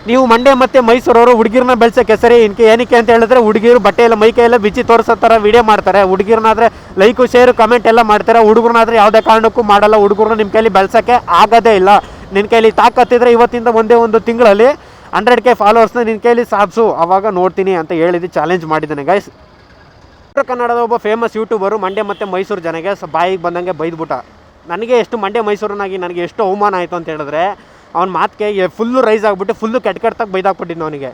ನೀವು ಮಂಡ್ಯ ಮತ್ತು ಮೈಸೂರವರು ಹುಡುಗಿರನ್ನ ಬೆಳೆಸೋಕ್ಕೆ ಸರಿ ಏನಕ್ಕೆ ಅಂತ ಹೇಳಿದ್ರೆ ಹುಡುಗಿರು ಬಟ್ಟೆ ಎಲ್ಲ ಮೈ ಕೈಯೆಲ್ಲ ಬಿಚ್ಚಿ ತೋರಿಸೋ ಥರ ವೀಡಿಯೋ ಮಾಡ್ತಾರೆ. ಹುಡುಗಿರನ್ನಾದರೆ ಲೈಕು ಶೇರು ಕಮೆಂಟ್ ಎಲ್ಲ ಮಾಡ್ತಾರೆ. ಹುಡುಗರನ್ನಾದರೆ ಯಾವುದೇ ಕಾರಣಕ್ಕೂ ಮಾಡಲ್ಲ. ಹುಡುಗರನ್ನ ನಿಮ್ಮ ಕೈಲಿ ಬೆಳೆಸೋಕ್ಕೆ ಆಗೋದೇ ಇಲ್ಲ. ನಿನ್ನ ಕೈಲಿ ತಾಕತ್ತಿದ್ರೆ ಇವತ್ತಿಂದ ಒಂದೇ ಒಂದು ತಿಂಗಳಲ್ಲಿ 100K ಫಾಲೋವರ್ಸ್ನ ನಿನ್ನ ಕೈಲಿ ಸಾಧಿಸು, ಆವಾಗ ನೋಡ್ತೀನಿ ಅಂತ ಹೇಳಿದ್ದು ಚಾಲೆಂಜ್ ಮಾಡಿದ್ದಾನೆ ಗೈಸ್. ಉತ್ತರ ಕನ್ನಡದ ಒಬ್ಬ ಫೇಮಸ್ ಯೂಟ್ಯೂಬರು ಮಂಡ್ಯ ಮತ್ತು ಮೈಸೂರು ಜನಗೆ ಬಾಯಿಗೆ ಬಂದಂಗೆ ಬೈದ್ಬಿಟ್ಟ. ನನಗೆ ಎಷ್ಟು ಮಂಡ್ಯ ಮೈಸೂರನ್ನಾಗಿ ನನಗೆ ಎಷ್ಟು ಅವಮಾನ ಆಯಿತು ಅಂತ ಹೇಳಿದ್ರೆ, ಅವ್ನ ಮಾತಿಗೆ ಫುಲ್ಲು ರೈಸ್ ಆಗಿಬಿಟ್ಟು ಫುಲ್ಲು ಕೆಟ್ಟಾಗಿ ಬೈದಾಕ್ಬಿಟ್ಟಿದ್ದು ಅವನಿಗೆ.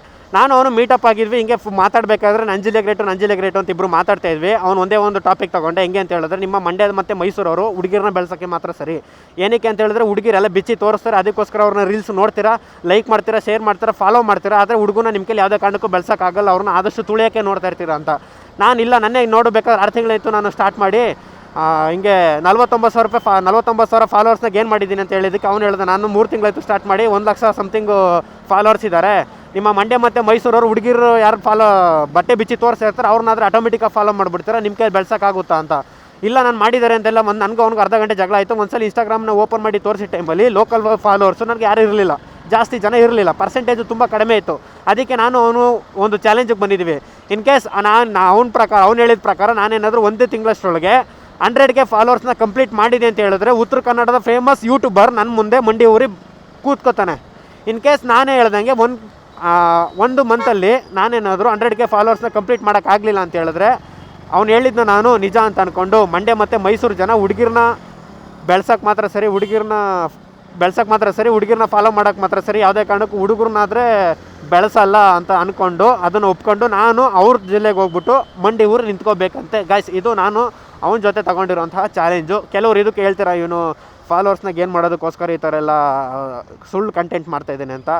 ಅವನು ಮೀಟಪ್ ಆಗಿದ್ವಿ, ಹಿಂಗೆ ಮಾತಾಡಬೇಕಾದ್ರೆ ನಂಜಿಲೆ ಗ್ರೇಟು ಅಂತ ಇಬ್ಬರು ಮಾತಾಡ್ತಾ ಇದ್ವಿ. ಅವ್ನು ಒಂದೇ ಒಂದು ಟಾಪಿಕ್ ತೊಗೊಂಡೆ. ಹೆಂಗೆ ಅಂತ ಹೇಳಿದ್ರೆ, ನಿಮ್ಮ ಮಂಡ್ಯ ಮತ್ತು ಮೈಸೂರವರು ಹುಡುಗಿರನ್ನ ಬೆಳೆಸೋಕ್ಕೆ ಮಾತ್ರ ಸರಿ. ಏನಕ್ಕೆ ಅಂತ ಹೇಳಿದ್ರೆ ಹುಡುಗಿರೆಲ್ಲ ಬಿಚ್ಚಿ ತೋರಿಸ್ತಾರೆ, ಅದಕ್ಕೋಸ್ಕರ ಅವ್ರನ್ನ ರೀಲ್ಸ್ ನೋಡ್ತೀರಾ, ಲೈಕ್ ಮಾಡ್ತೀರಾ, ಶೇರ್ ಮಾಡ್ತೀರಾ, ಫಾಲೋ ಮಾಡ್ತೀರಾ. ಆದರೆ ಹುಡುಗನ ನಿಮ್ಮ ಕೈಲಿ ಯಾವುದೇ ಕಾರಣಕ್ಕೂ ಬೆಳೆಸೋಕ್ಕಾಗಲ್ಲ, ಅವ್ರನ್ನ ಆದಷ್ಟು ತುಳಿಯೋಕ್ಕೆ ನೋಡ್ತಾ ಇರ್ತೀರಾ ಅಂತ. ನಾನಿಲ್ಲ, ನನ್ನೇ ನೋಡಬೇಕಾದ್ರೆ 6 ತಿಂಗಳಾಯಿತು ನಾನು ಸ್ಟಾರ್ಟ್ ಮಾಡಿ. ಹಿಂಗೆ 49,000 ಫಾಲೋವರ್ಸ್ನಾಗ ಏನು ಮಾಡಿದ್ದೀನಿ ಅಂತ ಹೇಳಿದ್ದಕ್ಕೆ ಅವ್ನು ಹೇಳಿದೆ, ನಾನು 3 ತಿಂಗಳಾಯಿತು ಸ್ಟಾರ್ಟ್ ಮಾಡಿ 1 ಲಕ್ಷ ಸಮಥಿಂಗ್ ಫಾಲೋವರ್ಸ್ ಇದ್ದಾರೆ. ನಿಮ್ಮ ಮಂಡ್ಯ ಮತ್ತು ಮೈಸೂರವರು ಹುಡುಗಿರು ಯಾರು ಬಟ್ಟೆ ಬಿಚ್ಚಿ ತೋರಿಸ್ತಾ ಇರ್ತಾರೆ, ಅವ್ರನ್ನಾದ್ರೆ ಆಟೋಮೆಟಿಕಾಗಿ ಫಾಲೋ ಮಾಡಿಬಿಡ್ತಾರೆ, ನಿಮ್ಮ ಕೈ ಬೆಳೆಸೋಕ್ಕಾಗುತ್ತಾ ಅಂತ. ಇಲ್ಲ, ನಾನು ಮಾಡಿದ್ದಾರೆ ಅಂತೆಲ್ಲ ನನಗೂ ಅವ್ನಿಗೆ ಅರ್ಧ ಗಂಟೆ ಜಗಳ ಆಯಿತು. ಒಂದ್ಸಲ ಇನ್ಸ್ಟಾಗ್ರಾಮ್ನ ಓಪನ್ ಮಾಡಿ ತೋರಿಸಿ ಟೈಮಲ್ಲಿ ಲೋಕಲ್ ಫಾಲೋವರ್ಸು ನನಗೆ ಯಾರು ಇರಲಿಲ್ಲ, ಜಾಸ್ತಿ ಜನ ಇರಲಿಲ್ಲ, ಪರ್ಸೆಂಟೇಜು ತುಂಬ ಕಡಿಮೆ ಇತ್ತು. ಅದಕ್ಕೆ ಅವನು ಒಂದು ಚಾಲೆಂಜಿಗೆ ಬಂದಿದ್ದೀವಿ. ಇನ್ ಕೇಸ್ ಅವ್ನು ಹೇಳಿದ ಪ್ರಕಾರ ನಾನೇನಾದರೂ ಒಂದೇ ತಿಂಗಳಷ್ಟರೊಳಗೆ 100K ಫಾಲೋವರ್ಸ್ನ ಕಂಪ್ಲೀಟ್ ಮಾಡಿದೆ ಅಂತ ಹೇಳಿದ್ರೆ ಉತ್ತರ ಕನ್ನಡದ ಫೇಮಸ್ ಯೂಟ್ಯೂಬರ್ ನನ್ನ ಮುಂದೆ ಮಂಡಿ ಊರಿಗೆ ಕೂತ್ಕೋತಾನೆ. ಇನ್ ಕೇಸ್ ನಾನೇ ಹೇಳ್ದಂಗೆ ಒಂದು ಮಂತಲ್ಲಿ ನಾನೇನಾದರೂ 100K ಫಾಲೋವರ್ಸ್ನ ಕಂಪ್ಲೀಟ್ ಮಾಡೋಕ್ಕಾಗಲಿಲ್ಲ ಅಂತ ಹೇಳಿದ್ರೆ, ಅವ್ನು ಹೇಳಿದ್ನ ನಾನು ನಿಜ ಅಂತ ಅಂದ್ಕೊಂಡು ಮಂಡ್ಯ ಮತ್ತು ಮೈಸೂರು ಜನ ಹುಡುಗಿರನ್ನ ಬೆಳ್ಸೋಕ್ಕೆ ಮಾತ್ರ ಸರಿ, ಹುಡುಗಿರನ್ನ ಫಾಲೋ ಮಾಡೋಕ್ಕೆ ಮಾತ್ರ ಸರಿ, ಯಾವುದೇ ಕಾರಣಕ್ಕೂ ಹುಡುಗರನ್ನಾದರೆ ಬೆಳೆಸಲ್ಲ ಅಂತ ಅಂದ್ಕೊಂಡು ಅದನ್ನು ಒಪ್ಕೊಂಡು ನಾನು ಅವ್ರ ಜಿಲ್ಲೆಗೆ ಹೋಗ್ಬಿಟ್ಟು ಮಂಡಿ ಊರು ನಿಂತ್ಕೋಬೇಕಂತೆ ಗೈಸ್. ಇದು ನಾನು ಅವನ ಜೊತೆ ತೊಗೊಂಡಿರೋಂತಹ ಚಾಲೆಂಜು. ಕೆಲವರು ಇದಕ್ಕೆ ಹೇಳ್ತೀರಾ, ಇವನು ಫಾಲೋವರ್ಸ್ನಾಗ ಏನು ಮಾಡೋದಕ್ಕೋಸ್ಕರ ಈ ಥರ ಎಲ್ಲ ಸುಳ್ಳು ಕಂಟೆಂಟ್ ಮಾಡ್ತಾಯಿದ್ದೇನೆ ಅಂತ.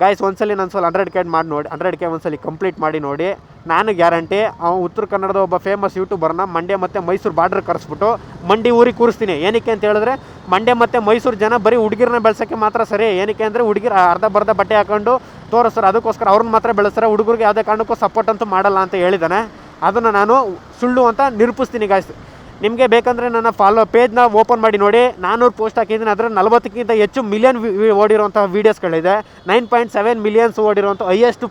ಗೈಸ್, ಒಂದ್ಸಲಿ ನಾನು 100K ಒಂದ್ಸಲಿ ಕಂಪ್ಲೀಟ್ ಮಾಡಿ ನೋಡಿ. ನಾನು ಗ್ಯಾರಂಟಿ ಅವನು ಉತ್ತರ ಕನ್ನಡದ ಒಬ್ಬ ಫೇಮಸ್ ಯೂಟ್ಯೂಬರ್ನ ಮಂಡ್ಯ ಮತ್ತು ಮೈಸೂರು ಬಾರ್ಡ್ರ್ ಕರೆಸ್ಬಿಟ್ಟು ಮಂಡಿ ಊರಿಗೆ ಕೂರಿಸ್ತೀನಿ. ಏನಕ್ಕೆ ಅಂತ ಹೇಳಿದ್ರೆ ಮಂಡ್ಯ ಮತ್ತು ಮೈಸೂರು ಜನ ಬರೀ ಹುಡುಗಿರನ್ನ ಬೆಳೆಸೋಕ್ಕೆ ಮಾತ್ರ ಸರಿ. ಏನಕ್ಕೆ ಅಂದರೆ ಹುಡುಗಿರು ಅರ್ಧ ಬಟ್ಟೆ ಹಾಕೊಂಡು ತೋರಿಸ್ತಾರೆ, ಅದಕ್ಕೋಸ್ಕರ ಅವ್ರನ್ನ ಮಾತ್ರ ಬೆಳೆಸ್ತಾರೆ, ಹುಡುಗರಿಗೆ ಯಾವುದೇ ಕಾರಣಕ್ಕೂ ಸಪೋರ್ಟ್ ಅಂತೂ ಮಾಡಲ್ಲ ಅಂತ ಹೇಳಿದ್ದಾನೆ. ಅದನ್ನು ನಾನು ಸುಳ್ಳು ಅಂತ ನಿರೂಪಿಸ್ತೀನಿ ಗಾಯ್ಸ್. ನಿಮಗೆ ಬೇಕಂದರೆ ನನ್ನ ಪೇಜ್ನ ಓಪನ್ ಮಾಡಿ ನೋಡಿ. 400 ಪೋಸ್ಟ್ ಹಾಕಿದ್ದೀನಿ, ಅದರ 40ಕ್ಕಿಂತ ಹೆಚ್ಚು ಮಿಲಿಯನ್ ಓಡಿರೋಂಥ ವೀಡಿಯೋಸ್ಗಳಿದೆ. 9.7 ಮಿಲಿಯನ್ಸ್ ಓಡಿರೋಂಥ ಹೈಯೆಸ್ಟ್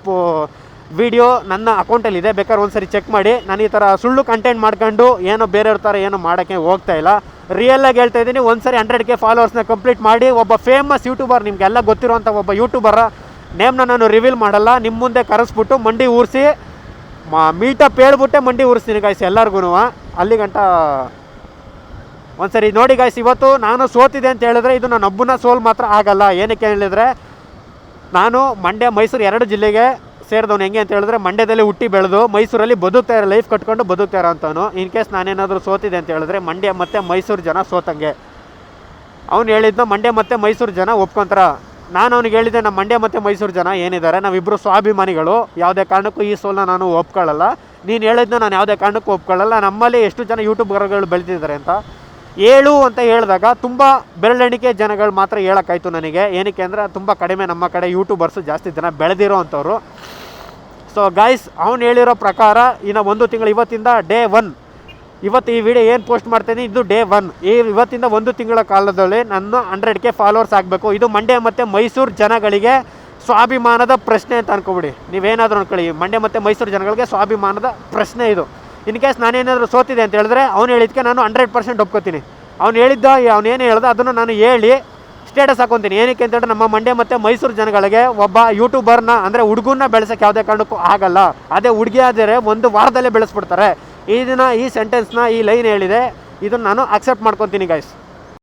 ವಿಡಿಯೋ ನನ್ನ ಅಕೌಂಟಲ್ಲಿದೆ. ಬೇಕಾದ್ರೆ ಒಂದ್ಸರಿ ಚೆಕ್ ಮಾಡಿ. ನಾನು ಈ ಥರ ಸುಳ್ಳು ಕಂಟೆಂಟ್ ಮಾಡ್ಕೊಂಡು ಏನೋ ಬೇರೆಯವ್ರ ಥರ ಏನೋ ಮಾಡೋಕ್ಕೆ ಹೋಗ್ತಾ ಇಲ್ಲ. ರಿಯಲಾಗಿ ಹೇಳ್ತಾ ಇದ್ದೀನಿ, ಒಂದ್ಸರಿ 100K ಫಾಲೋವರ್ಸ್ನ ಕಂಪ್ಲೀಟ್ ಮಾಡಿ. ಒಬ್ಬ ಫೇಮಸ್ ಯೂಟ್ಯೂಬರ್, ನಿಮಗೆಲ್ಲ ಗೊತ್ತಿರೋಂಥ ಒಬ್ಬ ಯೂಟ್ಯೂಬರ ನೇಮ್ನ ನಾನು ರಿವೀಲ್ ಮಾಡಲ್ಲ, ನಿಮ್ಮ ಮುಂದೆ ಕರೆಸ್ಬಿಟ್ಟು ಮಂಡಿ ಊರಿಸಿ ಮೀಟಪ್ ಹೇಳ್ಬಿಟ್ಟೆ ಮಂಡಿ ಊರಿಸ್ತೀನಿ ಗಾಯ್ಸ್ ಎಲ್ಲರಿಗೂ. ಅಲ್ಲಿ ಗಂಟ ಒಂದ್ಸರಿ ನೋಡಿ ಗಾಯ್ಸ್. ಇವತ್ತು ನಾನು ಸೋತಿದೆ ಅಂತ ಹೇಳಿದ್ರೆ ಇದು ನಾನು ಒಬ್ಬನ ಸೋಲ್ ಮಾತ್ರ ಆಗಲ್ಲ. ಏನಕ್ಕೆ ಹೇಳಿದ್ರೆ ನಾನು ಮಂಡ್ಯ ಮೈಸೂರು 2 ಜಿಲ್ಲೆಗೆ ಸೇರಿದವನು. ಹೆಂಗೆ ಅಂತ ಹೇಳಿದ್ರೆ ಮಂಡ್ಯದಲ್ಲಿ ಹುಟ್ಟಿ ಬೆಳೆದು ಮೈಸೂರಲ್ಲಿ ಬದುಕ್ತಾ ಇರೋ, ಲೈಫ್ ಕಟ್ಕೊಂಡು ಬದುಕ್ತಾ ಇರೋ ಅಂಥವನು. ಇನ್ ಕೇಸ್ ನಾನೇನಾದರೂ ಸೋತಿದೆ ಅಂತ ಹೇಳಿದ್ರೆ ಮಂಡ್ಯ ಮತ್ತು ಮೈಸೂರು ಜನ ಸೋತಂಗೆ. ಅವ್ನು ಹೇಳಿದ್ನ ಮಂಡ್ಯ ಮತ್ತು ಮೈಸೂರು ಜನ ಒಪ್ಕೊಂತಾರ. ನಾನು ಅವ್ನಿಗೆ ಹೇಳಿದ್ದೆ, ನಮ್ಮ ಮಂಡ್ಯ ಮತ್ತು ಮೈಸೂರು ಜನ ಏನಿದ್ದಾರೆ ನಾವಿಬ್ಬರು ಸ್ವಾಭಿಮಾನಿಗಳು, ಯಾವುದೇ ಕಾರಣಕ್ಕೂ ಈ ಸೋಲನ್ನ ನಾನು ಒಪ್ಕೊಳ್ಳಲ್ಲ. ನೀನು ಹೇಳಿದ್ನ ನಾನು ಯಾವುದೇ ಕಾರಣಕ್ಕೂ ಒಪ್ಕೊಳ್ಳಲ್ಲ. ನಮ್ಮಲ್ಲಿ ಎಷ್ಟು ಜನ ಯೂಟ್ಯೂಬರ್ಗಳು ಬೆಳೆದಿದ್ದಾರೆ ಅಂತ ಅಂತ ಹೇಳಿದಾಗ ತುಂಬ ಬೆರಳೆಣಿಕೆ ಜನಗಳು ಮಾತ್ರ ಹೇಳೋಕ್ಕಾಯ್ತು ನನಗೆ. ಏನಕ್ಕೆ ಅಂದರೆ ತುಂಬ ಕಡಿಮೆ ನಮ್ಮ ಕಡೆ ಯೂಟ್ಯೂಬರ್ಸು ಜಾಸ್ತಿ ಜನ ಬೆಳೆದಿರೋ ಅಂಥವ್ರು. ಸೊ ಗೈಸ್, ಅವ್ನು ಹೇಳಿರೋ ಪ್ರಕಾರ ಇನ್ನು 1 ತಿಂಗಳು, ಇವತ್ತಿಂದ ಡೇ 1, ಇವತ್ತು ಈ ವಿಡಿಯೋ ಏನು ಪೋಸ್ಟ್ ಮಾಡ್ತೀನಿ ಇದು ಡೇ 1. ಇವತ್ತಿಂದ 1 ತಿಂಗಳ ಕಾಲದಲ್ಲಿ ನನ್ನ 100K ಫಾಲೋವರ್ಸ್ ಆಗಬೇಕು. ಇದು ಮಂಡ್ಯ ಮತ್ತು ಮೈಸೂರು ಜನಗಳಿಗೆ ಸ್ವಾಭಿಮಾನದ ಪ್ರಶ್ನೆ ಅಂತ ಅನ್ಕೊಬಿಡಿ. ನೀವೇನಾದರೂ ಅನ್ಕೊಳ್ಳಿ, ಮಂಡ್ಯ ಮತ್ತು ಮೈಸೂರು ಜನಗಳಿಗೆ ಸ್ವಾಭಿಮಾನದ ಪ್ರಶ್ನೆ ಇದು. ಇನ್ ಕೇಸ್ ನಾನೇನಾದರೂ ಸೋತಿದೆ ಅಂತ ಹೇಳಿದ್ರೆ ಅವ್ನು ಹೇಳಿದ್ದಕ್ಕೆ ನಾನು 100% ಒಪ್ಕೋತೀನಿ. ಅವನೇನು ಹೇಳ್ದ ಅದನ್ನು ನಾನು ಹೇಳಿ ಸ್ಟೇಟಸ್ ಹಾಕೊತೀನಿ. ಏನಕ್ಕೆ ಅಂತೇಳಿದ್ರೆ ನಮ್ಮ ಮಂಡ್ಯ ಮತ್ತು ಮೈಸೂರು ಜನಗಳಿಗೆ ಒಬ್ಬ ಯೂಟ್ಯೂಬರ್ನ ಅಂದರೆ ಹುಡುಗನ್ನ ಬೆಳೆಸೋಕ್ಕೆ ಯಾವುದೇ ಕಾರಣಕ್ಕೂ ಆಗಲ್ಲ. ಅದೇ ಹುಡುಗಿ ಆದರೆ 1 ವಾರದಲ್ಲೇ ಬೆಳೆಸ್ಬಿಡ್ತಾರೆ. ಈ ಸೆಂಟೆನ್ಸ್ನ ಈ ಲೈನ್ ಹೇಳಿದೆ, ಇದನ್ನು ನಾನು ಅಕ್ಸೆಪ್ಟ್ ಮಾಡ್ಕೊತೀನಿ ಗೈಸ್.